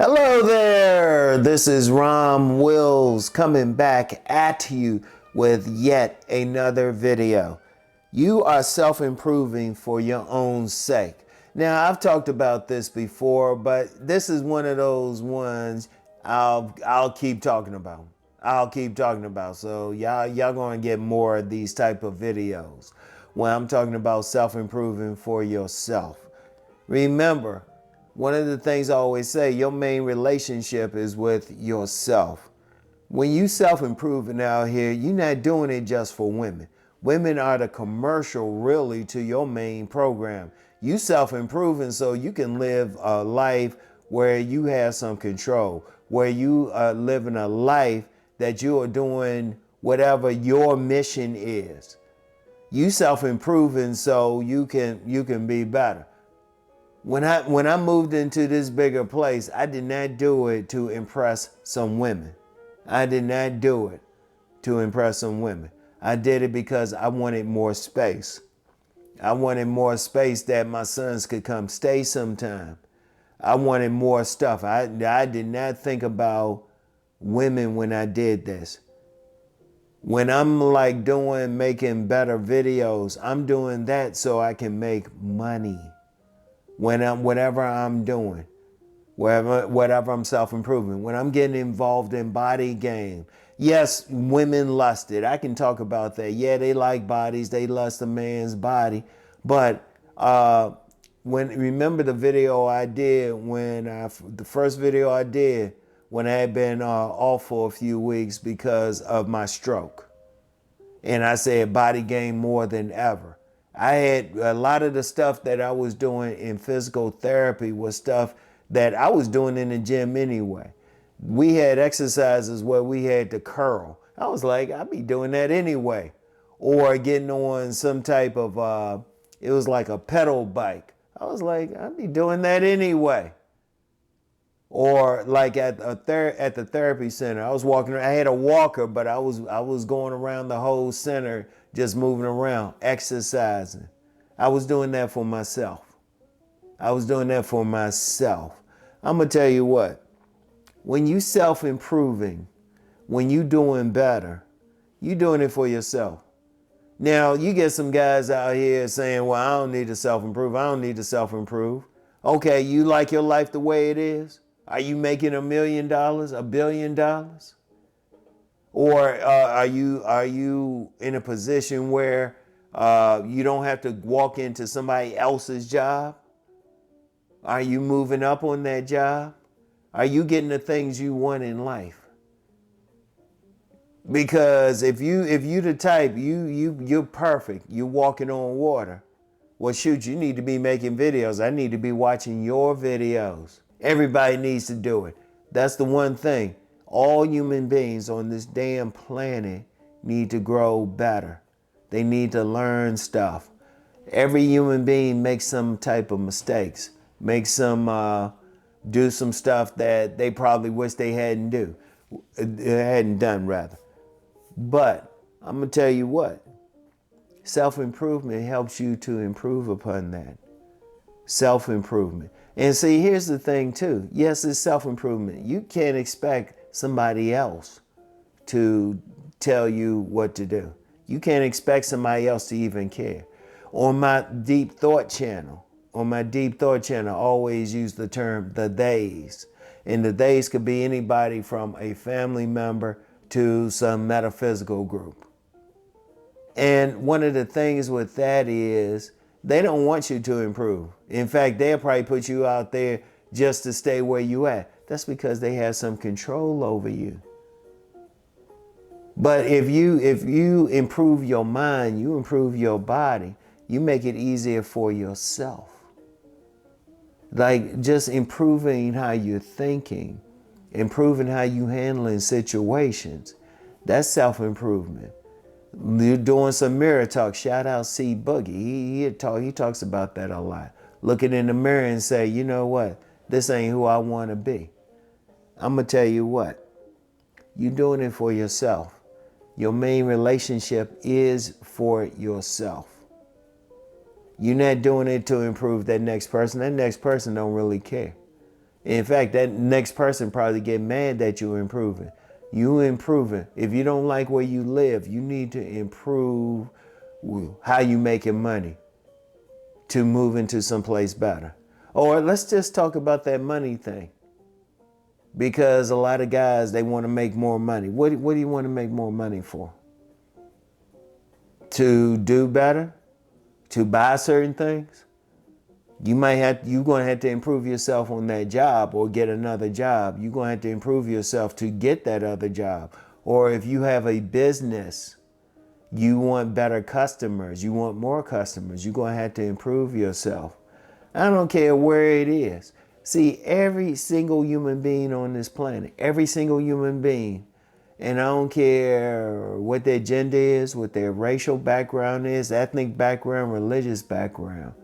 Hello there, this is RomWills coming back at you with yet another video. You are self-improving for your own sake. Now, I've talked about this before, but this is one of those ones I'll keep talking about. So y'all gonna get more of these type of videos when I'm talking about self-improving for yourself. Remember, one of the things I always say, your main relationship is with yourself. When you self-improving out here, you're not doing it just for women. Women are the commercial really to your main program. You self-improving so you can live a life where you have some control, where you are living a life that you are doing whatever your mission is. You self-improving so you can be better. When I moved into this bigger place, I did not do it to impress some women. I did not do it to impress some women. I did it because I wanted more space. I wanted more space that my sons could come stay sometime. I wanted more stuff. I did not think about women when I did this. When I'm like making better videos, I'm doing that so I can make money. Whatever I'm doing, whatever I'm self-improving, when I'm getting involved in body game. Yes, women lust it. I can talk about that. Yeah, they like bodies. They lust a man's body. But remember the video I did the first video I did when I had been off for a few weeks because of my stroke. And I said body game more than ever. I had a lot of the stuff that I was doing in physical therapy was stuff that I was doing in the gym anyway. We had exercises where we had to curl. I was like, I'd be doing that anyway. Or getting on some type of, it was like a pedal bike. I was like, I'd be doing that anyway. Or like at the therapy center, I was walking. I had a walker, but I was going around the whole center, just moving around, exercising. I was doing that for myself. I'm gonna tell you what. When you self-improving, when you doing better, you doing it for yourself. Now you get some guys out here saying, "Well, I don't need to self-improve." Okay, you like your life the way it is? Are you making $1 million, $1 billion? Or are you in a position where you don't have to walk into somebody else's job? Are you moving up on that job? Are you getting the things you want in life? Because if you the type, you're perfect, you're walking on water. Well, shoot, you need to be making videos. I need to be watching your videos. Everybody needs to do it. That's the one thing. All human beings on this damn planet need to grow better. They need to learn stuff. Every human being makes some type of mistakes, makes some, do some stuff that they probably wish they hadn't done rather. But I'm gonna tell you what, self-improvement helps you to improve upon that. Self-improvement. And see, here's the thing too. Yes, it's self-improvement. You can't expect somebody else to tell you what to do. You can't expect somebody else to even care. On my deep thought channel, I always use the term the theys. And the theys could be anybody from a family member to some metaphysical group. And one of the things with that is they don't want you to improve. In fact, they'll probably put you out there just to stay where you at. That's because they have some control over you. But if you improve your mind, you improve your body, you make it easier for yourself. Like just improving how you're thinking, improving how you handling situations. That's self-improvement. You're doing some mirror talk. Shout out C Boogie. He talks about that a lot. Looking in the mirror and say, you know what? This ain't who I want to be. I'm going to tell you what. You're doing it for yourself. Your main relationship is for yourself. You're not doing it to improve that next person. That next person don't really care. In fact, that next person probably get mad that you're improving. You improving. If you don't like where you live, you need to improve how you making money to move into someplace better. Or let's just talk about that money thing. Because a lot of guys, they want to make more money. What do you want to make more money for? To do better? To buy certain things? You're going to have to improve yourself on that job or get another job. You're going to have to improve yourself to get that other job. Or if you have a business, you want better customers, you want more customers, you're going to have to improve yourself. I don't care where it is. See, every single human being on this planet, every single human being, and I don't care what their gender is, what their racial background is, ethnic background, religious background,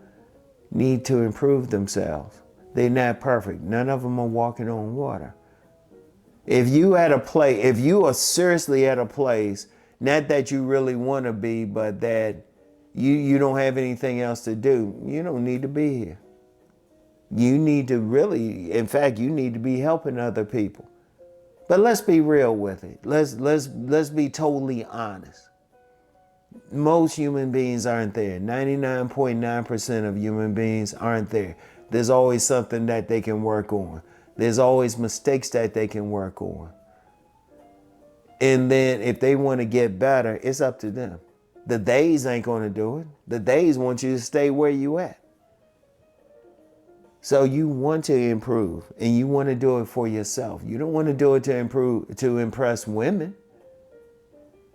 need to improve themselves. They're not perfect. None of them are walking on water. If you are seriously at a place, not that you really want to be, but that you don't have anything else to do, you don't need to be here. You need to really, in fact, you need to be helping other people. But let's be real with it. Let's be totally honest. Most human beings aren't there. 99.9% of human beings aren't there. There's always something that they can work on. There's always mistakes that they can work on. And then if they want to get better, it's up to them. The days ain't going to do it. The days want you to stay where you at. So you want to improve and you want to do it for yourself. You don't want to do it to impress women.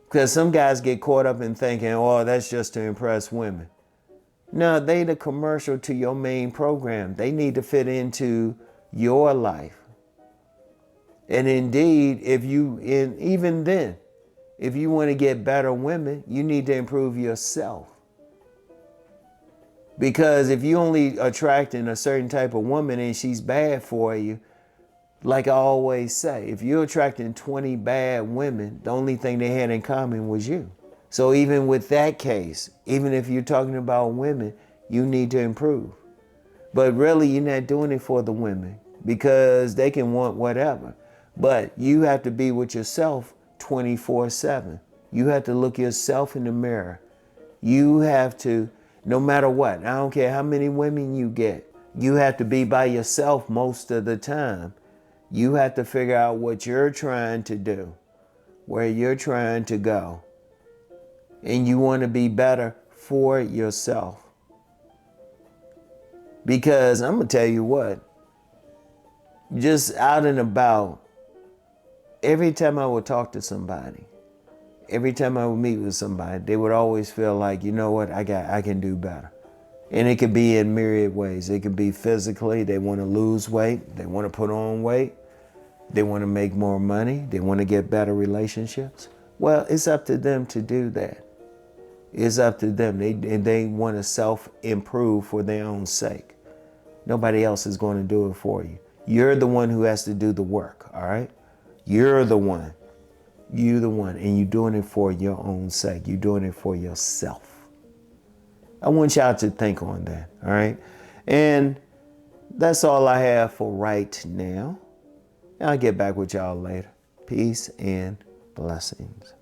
Because some guys get caught up in thinking, oh, that's just to impress women. No, they the commercial to your main program. They need to fit into your life. And indeed, even then, if you want to get better women, you need to improve yourself. Because if you only attracting a certain type of woman and she's bad for you, like I always say, if you're attracting 20 bad women, the only thing they had in common was you. So even with that case, even if you're talking about women, you need to improve. But really, you're not doing it for the women because they can want whatever. But you have to be with yourself 24/7. You have to look yourself in the mirror. You have to, no matter what, I don't care how many women you get, you have to be by yourself most of the time. You have to figure out what you're trying to do, where you're trying to go. And you want to be better for yourself. Because I'm going to tell you what, just out and about, every time I would talk to somebody, every time I would meet with somebody, they would always feel like, you know what, I can do better. And it could be in myriad ways. It could be physically, they want to lose weight, they want to put on weight. They want to make more money. They want to get better relationships. Well, it's up to them to do that. It's up to them. They want to self-improve for their own sake. Nobody else is going to do it for you. You're the one who has to do the work, all right? You're the one. You're the one. And you're doing it for your own sake. You're doing it for yourself. I want y'all to think on that, all right? And that's all I have for right now. I'll get back with y'all later. Peace and blessings.